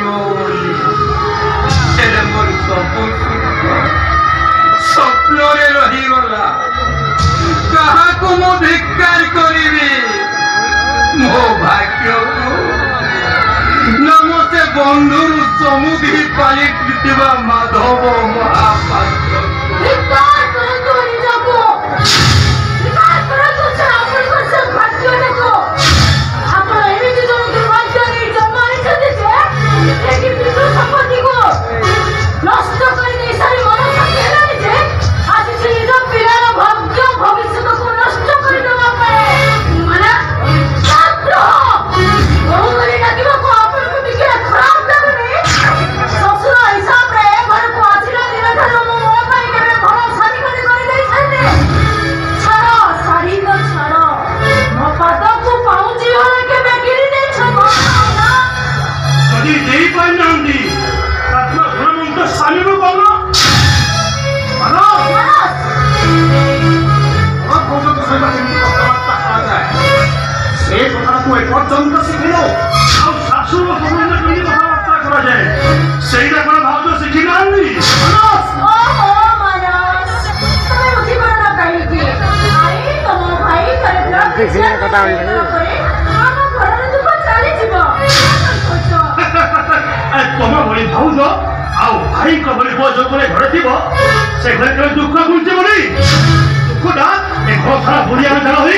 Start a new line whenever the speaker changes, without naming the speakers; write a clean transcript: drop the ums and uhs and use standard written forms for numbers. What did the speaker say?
मोर स्वप्न रहीगला क्या मु धिक्कार करी मो भाग्य को नमस्ते बंधु समुद्री पाली माधव महापात्र तुम भाई भाज आई भाई जो घर थी से घर दुख गुंचे बोली दुखटा घर सारा बुढ़िया हुई